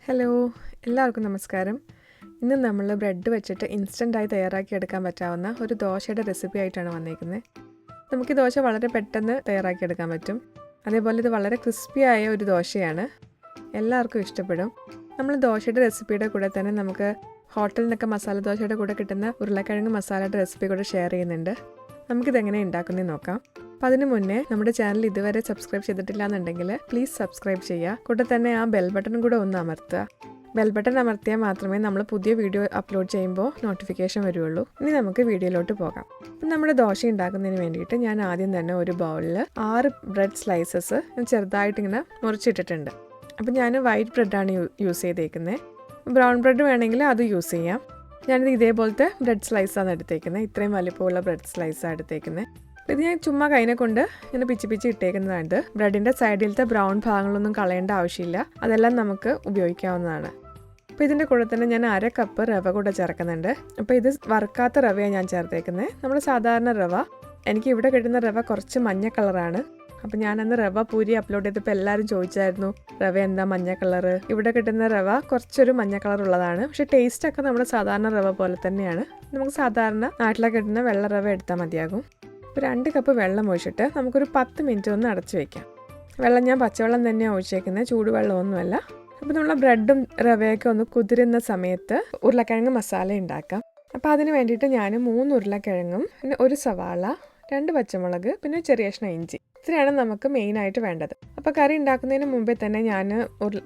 Hello, എല്ലാവർക്കും നമസ്കാരം. ഇന്ന് നമ്മൾ ബ്രെഡ് വെച്ചിട്ട് ഇൻസ്റ്റൻ്റായി തയ്യാറാക്കിയെടുക്കാൻ പറ്റാവുന്ന ഒരു ദോശയുടെ റെസിപ്പി ആയിട്ടാണ് വന്നിരിക്കുന്നത്. നമുക്ക് ഈ ദോശ വളരെ പെട്ടെന്ന് തയ്യാറാക്കിയെടുക്കാൻ പറ്റും. അതേപോലെ ഇത് വളരെ ക്രിസ്പിയായ ഒരു ദോശയാണ്, എല്ലാവർക്കും ഇഷ്ടപ്പെടും. നമ്മൾ ദോശയുടെ റെസിപ്പിയുടെ കൂടെ തന്നെ നമുക്ക് ഹോട്ടലിൽ നിന്നൊക്കെ മസാല ദോശയുടെ കൂടെ കിട്ടുന്ന ഉരുളക്കിഴങ്ങ് മസാലയുടെ റെസിപ്പി കൂടെ ഷെയർ ചെയ്യുന്നുണ്ട്. നമുക്കിതെങ്ങനെ ഉണ്ടാക്കുന്നതെന്ന് നോക്കാം. അപ്പോൾ അതിന് മുന്നേ നമ്മുടെ ചാനൽ ഇതുവരെ സബ്സ്ക്രൈബ് ചെയ്തിട്ടില്ല എന്നുണ്ടെങ്കിൽ പ്ലീസ് സബ്സ്ക്രൈബ് ചെയ്യുക. കൂടെ തന്നെ ആ ബെൽ ബട്ടൺ കൂടെ ഒന്ന് അമർത്തുക. ബെൽ ബട്ടൺ അമർത്തിയാൽ മാത്രമേ നമ്മൾ പുതിയ വീഡിയോ അപ്ലോഡ് ചെയ്യുമ്പോൾ നോട്ടിഫിക്കേഷൻ വരുള്ളൂ. ഇനി നമുക്ക് വീഡിയോയിലോട്ട് പോകാം. അപ്പം നമ്മുടെ ദോശ ഉണ്ടാക്കുന്നതിന് വേണ്ടിയിട്ട് ഞാൻ ആദ്യം തന്നെ ഒരു ബൗളിൽ 6 ബ്രെഡ് സ്ലൈസസ് ചെറുതായിട്ടിങ്ങനെ മുറിച്ചിട്ടിട്ടുണ്ട്. അപ്പം ഞാൻ വൈറ്റ് ബ്രെഡാണ് യൂസ് ചെയ്തേക്കുന്നത്. ബ്രൗൺ ബ്രെഡ് വേണമെങ്കിൽ അത് യൂസ് ചെയ്യാം. ഞാനിത് ഇതേപോലത്തെ ബ്രെഡ് സ്ലൈസാണ് എടുത്തേക്കുന്നത്. ഇത്രയും വലിപ്പമുള്ള ബ്രെഡ് സ്ലൈസാണ് എടുത്തേക്കുന്നത്. ഇത് ഞാൻ ചുമ്മാ കൈനെ കൊണ്ട് ഇങ്ങനെ പിച്ച് ഇട്ടേക്കുന്നതാണ്. ബ്രെഡിൻ്റെ സൈഡിലത്തെ ബ്രൗൺ ഭാഗങ്ങളൊന്നും കളയേണ്ട ആവശ്യമില്ല, അതെല്ലാം നമുക്ക് ഉപയോഗിക്കാവുന്നതാണ്. അപ്പോൾ ഇതിൻ്റെ കൂടെ തന്നെ ഞാൻ 1/2 കപ്പ് റവ കൂടെ ചേർക്കുന്നുണ്ട്. അപ്പോൾ ഇത് വറുക്കാത്ത റവയാണ് ഞാൻ ചേർത്തേക്കുന്നത്. നമ്മൾ സാധാരണ റവ, എനിക്ക് ഇവിടെ കിട്ടുന്ന റവ കുറച്ച് മഞ്ഞ കളറാണ്. അപ്പോൾ ഞാനന്ന് റവ പൂരി അപ്ലോഡ് ചെയ്തപ്പോൾ എല്ലാവരും ചോദിച്ചായിരുന്നു റവ എന്താ മഞ്ഞ കളറ്. ഇവിടെ കിട്ടുന്ന റവ കുറച്ചൊരു മഞ്ഞ കളർ ഉള്ളതാണ്, പക്ഷേ ടേസ്റ്റൊക്കെ നമ്മുടെ സാധാരണ റവ പോലെ തന്നെയാണ്. നമുക്ക് സാധാരണ നാട്ടിലൊക്കെ കിട്ടുന്ന വെള്ള റവ എടുത്താൽ മതിയാകും. ഇപ്പോൾ 2 കപ്പ് വെള്ളം ഒഴിച്ചിട്ട് നമുക്കൊരു 10 മിനിറ്റ് ഒന്ന് അടച്ചു വയ്ക്കാം. വെള്ളം ഞാൻ പച്ചവെള്ളം തന്നെയാണ് ഒഴിച്ചേക്കുന്നത്, ചൂടുവെള്ളമൊന്നുമല്ല. അപ്പോൾ നമ്മൾ ബ്രെഡും റവയൊക്കെ ഒന്ന് കുതിരുന്ന സമയത്ത് ഉരുളക്കിഴങ്ങ് മസാല ഉണ്ടാക്കാം. അപ്പോൾ അതിന് വേണ്ടിയിട്ട് ഞാൻ 3 ഉരുളക്കിഴങ്ങും പിന്നെ 1 സവാള, 2 പച്ചമുളക്, പിന്നെ ചെറിയ കഷ്ണം ഇഞ്ചി, ഇത്രയാണ് നമുക്ക് മെയിനായിട്ട് വേണ്ടത്. അപ്പോൾ കറി ഉണ്ടാക്കുന്നതിന് മുമ്പേ തന്നെ ഞാൻ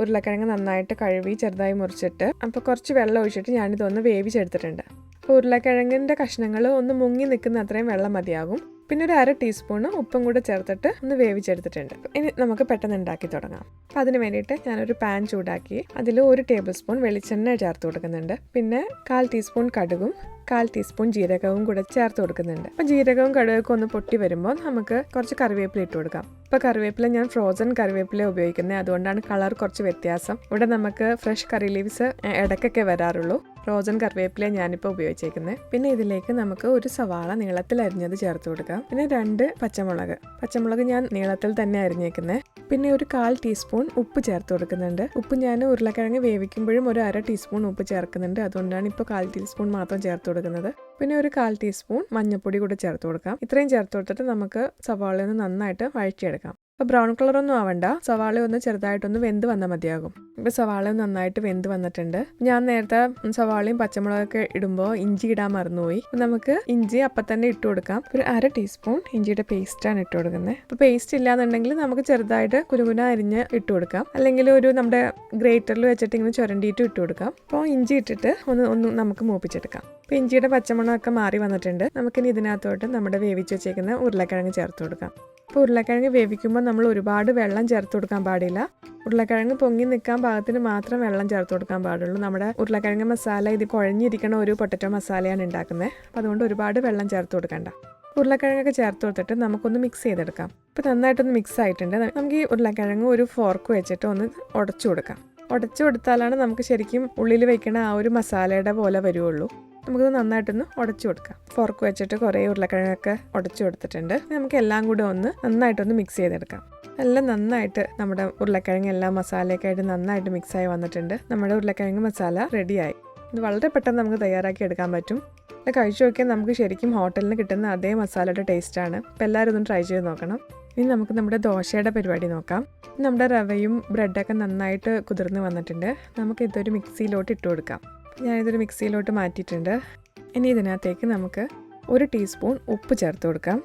ഉരുളക്കിഴങ്ങ് നന്നായിട്ട് കഴുകി ചെറുതായി മുറിച്ചിട്ട് അപ്പോൾ കുറച്ച് വെള്ളം ഒഴിച്ചിട്ട് ഞാനിതൊന്ന് വേവിച്ചെടുത്തിട്ടുണ്ട്. അപ്പോൾ ഉരുളക്കിഴങ്ങിൻ്റെ കഷ്ണങ്ങൾ ഒന്ന് മുങ്ങി നിൽക്കുന്ന അത്രയും വെള്ളം മതിയാകും. പിന്നെ ഒരു 1/2 ടീസ്പൂണ് ഉപ്പും കൂടെ ചേർത്തിട്ട് ഒന്ന് വേവിച്ചെടുത്തിട്ടുണ്ട്. ഇനി നമുക്ക് പെട്ടെന്ന് ഉണ്ടാക്കി തുടങ്ങാം. അപ്പോൾ അതിന് വേണ്ടിയിട്ട് ഞാനൊരു പാൻ ചൂടാക്കി അതിൽ 1 ടേബിൾ സ്പൂൺ വെളിച്ചെണ്ണ ചേർത്ത് കൊടുക്കുന്നുണ്ട്. പിന്നെ 1/4 ടീസ്പൂൺ കടുകും 1/4 ടീസ്പൂൺ ജീരകവും കൂടെ ചേർത്ത് കൊടുക്കുന്നുണ്ട്. അപ്പോൾ ജീരകവും കടുകൊക്കെ ഒന്ന് പൊട്ടി വരുമ്പോൾ നമുക്ക് കുറച്ച് കറിവേപ്പില ഇട്ട് കൊടുക്കാം. ഇപ്പോൾ കറിവേപ്പില ഞാൻ ഫ്രോസൺ കറിവേപ്പില ഉപയോഗിക്കുന്നത്, അതുകൊണ്ടാണ് കളർ കുറച്ച് വ്യത്യാസം. ഇവിടെ നമുക്ക് ഫ്രഷ് കറി ലീവ്സ് ഇടയ്ക്കൊക്കെ വരാറുള്ളൂ. ഫ്രോസൺ കറിവേപ്പില ഞാനിപ്പോൾ ഉപയോഗിച്ചേക്കുന്നത്. പിന്നെ ഇതിലേക്ക് നമുക്ക് 1 സവാള നീളത്തിൽ അരിഞ്ഞത് ചേർത്ത് കൊടുക്കാം. പിന്നെ 2 പച്ചമുളക് ഞാൻ നീളത്തിൽ തന്നെ അരിഞ്ഞേക്കുന്നത്. പിന്നെ ഒരു 1/4 ടീസ്പൂൺ ഉപ്പ് ചേർത്ത് കൊടുക്കുന്നുണ്ട്. ഉപ്പ് ഞാൻ ഉരുളക്കിഴങ്ങ് വേവിക്കുമ്പോഴും ഒരു 1/2 ടീസ്പൂൺ ഉപ്പ് ചേർക്കുന്നുണ്ട്, അതുകൊണ്ടാണ് ഇപ്പോൾ 1/4 ടീസ്പൂൺ മാത്രം ചേർത്ത് കൊടുക്കുന്നത്. പിന്നെ ഒരു 1/4 ടീസ്പൂൺ മഞ്ഞൾപ്പൊടി കൂടെ ചേർത്ത് കൊടുക്കാം. ഇത്രയും ചേർത്ത് കൊടുത്തിട്ട് നമുക്ക് സവാള ഒന്ന് നന്നായിട്ട് വഴറ്റിയെടുക്കാം. അപ്പോൾ ബ്രൗൺ കളറൊന്നും ആവണ്ട, സവാള ഒന്ന് ചെറുതായിട്ടൊന്ന് വെന്ത് വന്നാൽ മതിയാകും. ഇപ്പോൾ സവാള നന്നായിട്ട് വെന്ത് വന്നിട്ടുണ്ട്. ഞാൻ നേരത്തെ സവാളയും പച്ചമുളകൊക്കെ ഇടുമ്പോൾ ഇഞ്ചി ഇടാൻ മറന്നുപോയി. നമുക്ക് ഇഞ്ചി അപ്പം തന്നെ ഇട്ട് കൊടുക്കാം. ഒരു 1/2 ടീസ്പൂൺ ഇഞ്ചിയുടെ പേസ്റ്റാണ് ഇട്ട് കൊടുക്കുന്നത്. അപ്പോൾ പേസ്റ്റ് ഇല്ലാന്നുണ്ടെങ്കിൽ നമുക്ക് ചെറുതായിട്ട് കുനുകുന അരിഞ്ഞ് ഇട്ട് കൊടുക്കാം, അല്ലെങ്കിൽ ഒരു നമ്മുടെ ഗ്രേറ്ററിൽ വെച്ചിട്ട് ഇങ്ങനെ ചുരണ്ടിയിട്ട് ഇട്ട് കൊടുക്കാം. അപ്പോൾ ഇഞ്ചി ഇട്ടിട്ട് ഒന്ന് നമുക്ക് മൂപ്പിച്ചെടുക്കാം. അപ്പോൾ ഇഞ്ചിയുടെ പച്ചമണമൊക്കെ മാറി വന്നിട്ടുണ്ട്. നമുക്കിനി ഇതിനകത്തോട്ട് നമ്മുടെ വേവിച്ച് വെച്ചേക്കുന്ന ഉരുളക്കിഴങ്ങ് ചേർത്ത് കൊടുക്കാം. അപ്പോൾ ഉരുളക്കിഴങ്ങ് വേവിക്കുമ്പോൾ നമ്മൾ ഒരുപാട് വെള്ളം ചേർത്ത് കൊടുക്കാൻ പാടില്ല. ഉരുളക്കിഴങ്ങ് പൊങ്ങി നിൽക്കാൻ പാകത്തിന് മാത്രം വെള്ളം ചേർത്ത് കൊടുക്കാൻ പാടുള്ളൂ. നമ്മുടെ ഉരുളക്കിഴങ്ങ് മസാല ഇത് കുഴഞ്ഞിരിക്കണ ഒരു പൊട്ടറ്റോ മസാലയാണ് ഉണ്ടാക്കുന്നത്. അപ്പോൾ അതുകൊണ്ട് ഒരുപാട് വെള്ളം ചേർത്ത് കൊടുക്കണ്ട. ഉരുളക്കിഴങ്ങൊക്കെ ചേർത്ത് കൊടുത്തിട്ട് നമുക്കൊന്ന് മിക്സ് ചെയ്തെടുക്കാം. ഇപ്പോൾ നന്നായിട്ടൊന്ന് മിക്സ് ആയിട്ടുണ്ട്. നമുക്ക് ഈ ഉരുളക്കിഴങ്ങ് ഒരു ഫോർക്ക് വെച്ചിട്ട് ഒന്ന് ഉടച്ചു കൊടുക്കാം. ഉടച്ചു കൊടുത്താലാണ് നമുക്ക് ശരിക്കും ഉള്ളിൽ വെക്കണ ആ ഒരു മസാലയുടെ പോലെ വരുള്ളൂ. നമുക്കത് നന്നായിട്ടൊന്ന് ഉടച്ചു കൊടുക്കാം. ഫോർക്ക് വെച്ചിട്ട് കുറേ ഉരുളക്കിഴങ്ങൊക്കെ ഉടച്ചു കൊടുത്തിട്ടുണ്ട്. നമുക്ക് എല്ലാം കൂടെ ഒന്ന് നന്നായിട്ടൊന്ന് മിക്സ് ചെയ്തെടുക്കാം. എല്ലാം നന്നായിട്ട് നമ്മുടെ ഉരുളക്കിഴങ്ങ് എല്ലാ മസാലയൊക്കെ ആയിട്ട് നന്നായിട്ട് മിക്സായി വന്നിട്ടുണ്ട്. നമ്മുടെ ഉരുളക്കിഴങ്ങ് മസാല റെഡിയായി. ഇത് വളരെ പെട്ടെന്ന് നമുക്ക് തയ്യാറാക്കി എടുക്കാൻ പറ്റും. ഇത് കഴിച്ചു നോക്കിയാൽ നമുക്ക് ശരിക്കും ഹോട്ടലിൽ നിന്ന് കിട്ടുന്ന അതേ മസാലയുടെ ടേസ്റ്റാണ്. അപ്പോൾ എല്ലാവരും ഒന്ന് ട്രൈ ചെയ്ത് നോക്കണം. ഇനി നമുക്ക് നമ്മുടെ ദോശയുടെ പരിപാടി നോക്കാം. നമ്മുടെ റവയും ബ്രെഡൊക്കെ നന്നായിട്ട് കുതിർന്ന് വന്നിട്ടുണ്ട്. നമുക്കിതൊരു മിക്സിയിലോട്ട് ഇട്ട് കൊടുക്കാം. ഞാനിതൊരു മിക്സിയിലോട്ട് മാറ്റിയിട്ടുണ്ട്. ഇനി ഇതിനകത്തേക്ക് നമുക്ക് 1 ടീസ്പൂൺ ഉപ്പ് ചേർത്ത് കൊടുക്കാം.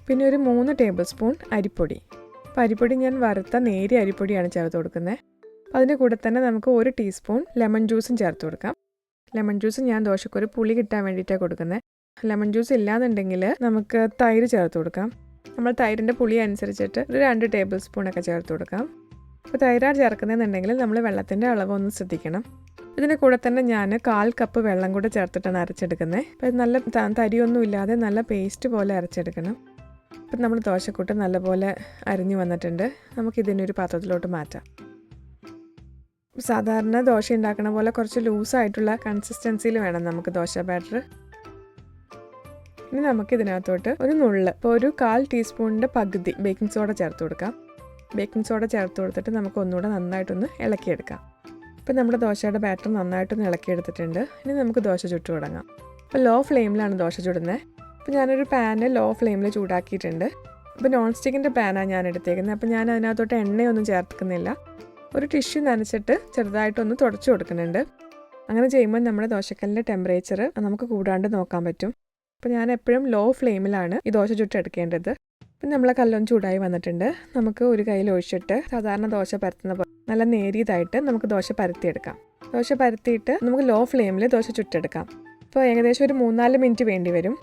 പിന്നെ ഒരു 3 ടേബിൾ സ്പൂൺ അരിപ്പൊടി. അപ്പോൾ അരിപ്പൊടി ഞാൻ വറുത്ത നേരിയ അരിപ്പൊടിയാണ് ചേർത്ത് കൊടുക്കുന്നത്. അതിൻ്റെ കൂടെ തന്നെ നമുക്ക് 1 ടീസ്പൂൺ ലെമൺ ജ്യൂസും ചേർത്ത് കൊടുക്കാം. ലെമൺ ജ്യൂസ് ഞാൻ ദോശക്കൊരു പുളി കിട്ടാൻ വേണ്ടിയിട്ടാണ് കൊടുക്കുന്നത്. ലെമൺ ജ്യൂസ് ഇല്ലാന്നുണ്ടെങ്കിൽ നമുക്ക് തൈര് ചേർത്ത് കൊടുക്കാം. നമ്മൾ തൈരിൻ്റെ പുളി അനുസരിച്ചിട്ട് ഒരു 2 ടേബിൾ സ്പൂണൊക്കെ ചേർത്ത് കൊടുക്കാം. അപ്പോൾ തൈരാണ് ചേർക്കുന്നതെന്നുണ്ടെങ്കിൽ നമ്മൾ വെള്ളത്തിൻ്റെ അളവ് ഒന്ന് ശ്രദ്ധിക്കണം. ഇതിൻ്റെ കൂടെ തന്നെ ഞാൻ 1/4 കപ്പ് വെള്ളം കൂടെ ചേർത്തിട്ടാണ് അരച്ചെടുക്കുന്നത്. അപ്പോൾ ഇത് നല്ല തരിയൊന്നും ഇല്ലാതെ നല്ല പേസ്റ്റ് പോലെ അരച്ചെടുക്കണം. അപ്പം നമ്മൾ ദോശക്കൂട്ട് നല്ലപോലെ അരിഞ്ഞു വന്നിട്ടുണ്ട്. നമുക്കിതിനൊരു പാത്രത്തിലോട്ട് മാറ്റാം. സാധാരണ ദോശ ഉണ്ടാക്കണ പോലെ കുറച്ച് ലൂസായിട്ടുള്ള കൺസിസ്റ്റൻസിയിൽ വേണം നമുക്ക് ദോശ ബാറ്റർ. ഇനി നമുക്കിതിനകത്തോട്ട് ഒരു നുള്ള്, ഇപ്പോൾ ഒരു 1/4 ടീസ്പൂണിൻ്റെ പകുതി ബേക്കിംഗ് സോഡ ചേർത്ത് കൊടുക്കാം. ബേക്കിംഗ് സോഡ ചേർത്ത് കൊടുത്തിട്ട് നമുക്ക് ഒന്നുകൂടെ നന്നായിട്ടൊന്ന് ഇളക്കിയെടുക്കാം. ഇപ്പോൾ നമ്മുടെ ദോശയുടെ ബാറ്റർ നന്നായിട്ടൊന്ന് ഇളക്കിയെടുത്തിട്ടുണ്ട്. ഇനി നമുക്ക് ദോശ ചുട്ടു തുടങ്ങാം. അപ്പോൾ ലോ ഫ്ലെയിമിലാണ് ദോശ ചുടുന്നത്. അപ്പോൾ ഞാനൊരു പാന് ലോ ഫ്ലെയിമിൽ ചൂടാക്കിയിട്ടുണ്ട്. അപ്പോൾ നോൺ സ്റ്റിക്കിൻ്റെ പാനാണ് ഞാൻ എടുത്തേക്കുന്നത്. അപ്പോൾ ഞാൻ അതിനകത്തോട്ട് എണ്ണയൊന്നും ചേർക്കുന്നില്ല. ഒരു ടിഷ്യൂ നനച്ചിട്ട് ചെറുതായിട്ടൊന്ന് തുടച്ചു കൊടുക്കുന്നുണ്ട്. അങ്ങനെ ചെയ്യുമ്പോൾ നമ്മുടെ ദോശക്കല്ലിൻ്റെ ടെമ്പറേച്ചർ നമുക്ക് കൂടാണ്ട് നോക്കാൻ പറ്റും. അപ്പോൾ ഞാൻ എപ്പോഴും ലോ ഫ്ലെയിമിലാണ് ഈ ദോശ ചുട്ടെടുക്കേണ്ടത്. പിന്നെ നമ്മളെ കല്ലൊന്ന് ചൂടായി വന്നിട്ടുണ്ട്. നമുക്ക് ഒരു കയ്യിൽ ഒഴിച്ചിട്ട് സാധാരണ ദോശ പരത്തുന്ന പോലെ നല്ല നേരിയതായിട്ട് നമുക്ക് ദോശ പരത്തിയെടുക്കാം. ദോശ പരത്തിയിട്ട് നമുക്ക് ലോ ഫ്ലെയിമിൽ ദോശ ചുട്ടെടുക്കാം. അപ്പോൾ ഏകദേശം ഒരു 3-4 മിനിറ്റ് വേണ്ടി വരും.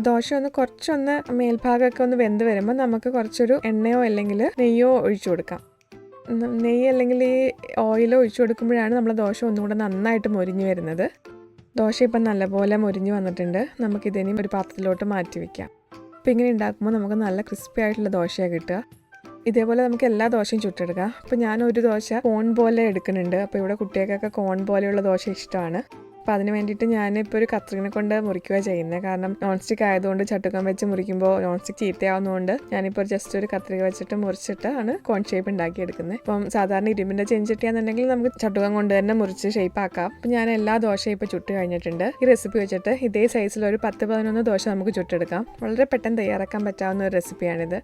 ദോശ കുറച്ചൊന്ന് മേൽഭാഗമൊക്കെ ഒന്ന് വെന്ത് വരുമ്പോൾ നമുക്ക് കുറച്ചൊരു എണ്ണയോ അല്ലെങ്കിൽ നെയ്യോ ഒഴിച്ചു കൊടുക്കാം. നെയ്യ് അല്ലെങ്കിൽ ഈ ഓയിലോ ഒഴിച്ചു കൊടുക്കുമ്പോഴാണ് നമ്മൾ ദോശ ഒന്നുകൂടെ നന്നായിട്ട് മൊരിഞ്ഞ് വരുന്നത്. ദോശ ഇപ്പം നല്ലപോലെ മൊരിഞ്ഞ് വന്നിട്ടുണ്ട്. നമുക്കിതിനും ഒരു പാത്രത്തിലോട്ട് മാറ്റി വയ്ക്കാം. അപ്പോൾ ഇങ്ങനെ ഉണ്ടാക്കുമ്പോൾ നമുക്ക് നല്ല ക്രിസ്പി ആയിട്ടുള്ള ദോശയാണ് കിട്ടുക. ഇതേപോലെ നമുക്ക് എല്ലാ ദോശയും ചുട്ടെടുക്കാം. അപ്പോൾ ഞാനൊരു ദോശ കോൺ പോലെ എടുക്കുന്നുണ്ട്. അപ്പോൾ ഇവിടെ കുട്ടികൾക്കൊക്കെ കോൺ പോലെയുള്ള ദോശ ഇഷ്ടമാണ്. അപ്പോൾ അതിന് വേണ്ടിയിട്ട് ഞാനിപ്പോൾ ഒരു കത്രികനെ കൊണ്ട് മുറിക്കുക ചെയ്യുന്നത്. കാരണം നോൺ സ്റ്റിക്ക് ആയതുകൊണ്ട് ചട്ടുകം വെച്ച് മുറിക്കുമ്പോൾ നോൺ സ്റ്റിക്ക് ചീത്തയാവുന്നതുകൊണ്ട് ഞാനിപ്പോൾ ജസ്റ്റ് ഒരു കത്രിക വെച്ചിട്ട് മുറിച്ചിട്ടാണ് കോൺ ഷേപ്പ് ഉണ്ടാക്കിയെടുക്കുന്നത്. ഇപ്പം സാധാരണ ഇരുമ്പിൻ്റെ ചെഞ്ചട്ടിയാണെന്നുണ്ടെങ്കിൽ നമുക്ക് ചട്ടുകം കൊണ്ട് തന്നെ മുറിച്ച് ഷേപ്പ് ആക്കാം. അപ്പോൾ ഞാൻ എല്ലാ ദോശയും ഇപ്പോൾ ചുട്ട് കഴിഞ്ഞിട്ടുണ്ട്. ഈ റെസിപ്പി വെച്ചിട്ട് ഇതേ സൈസിൽ ഒരു 10-11 ദോശ നമുക്ക് ചുട്ടെടുക്കാം. വളരെ പെട്ടെന്ന് തയ്യാറാക്കാൻ പറ്റാവുന്ന ഒരു റെസിപ്പിയാണിത്.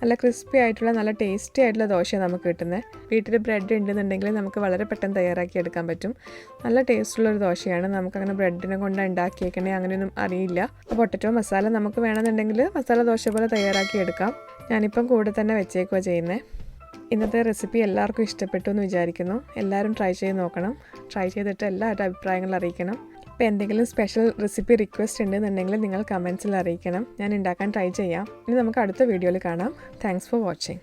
നല്ല ക്രിസ്പി ആയിട്ടുള്ള നല്ല ടേസ്റ്റി ആയിട്ടുള്ള ദോശയാണ് നമുക്ക് കിട്ടുന്നത്. വീട്ടിൽ ബ്രെഡ് ഉണ്ടെന്നുണ്ടെങ്കിൽ നമുക്ക് വളരെ പെട്ടെന്ന് തയ്യാറാക്കി എടുക്കാൻ പറ്റും. നല്ല ടേസ്റ്റുള്ളൊരു ദോശയാണ്. നമുക്കങ്ങനെ ബ്രെഡിനെ കൊണ്ട് ഉണ്ടാക്കിയേക്കണേ അങ്ങനെയൊന്നും അറിയില്ല. അപ്പോൾ പൊട്ടറ്റോ മസാല നമുക്ക് വേണമെന്നുണ്ടെങ്കിൽ മസാല ദോശ പോലെ തയ്യാറാക്കി എടുക്കാം. ഞാനിപ്പം കൂടെ തന്നെ വെച്ചേക്കുക ചെയ്യുന്നത്. ഇന്നത്തെ റെസിപ്പി എല്ലാവർക്കും ഇഷ്ടപ്പെട്ടു എന്ന് വിചാരിക്കുന്നു. എല്ലാവരും ട്രൈ ചെയ്ത് നോക്കണം. ട്രൈ ചെയ്തിട്ട് എല്ലാവരുടെ അഭിപ്രായങ്ങൾ അറിയിക്കണം. അപ്പോൾ എന്തെങ്കിലും സ്പെഷ്യൽ റെസിപ്പി റിക്വസ്റ്റ് ഉണ്ടെന്നുണ്ടെങ്കിൽ നിങ്ങൾ കമൻസിൽ അറിയിക്കണം. ഞാൻ ഉണ്ടാക്കാൻ ട്രൈ ചെയ്യാം. ഇനി നമുക്ക് അടുത്ത വീഡിയോയിൽ കാണാം. Thanks for watching.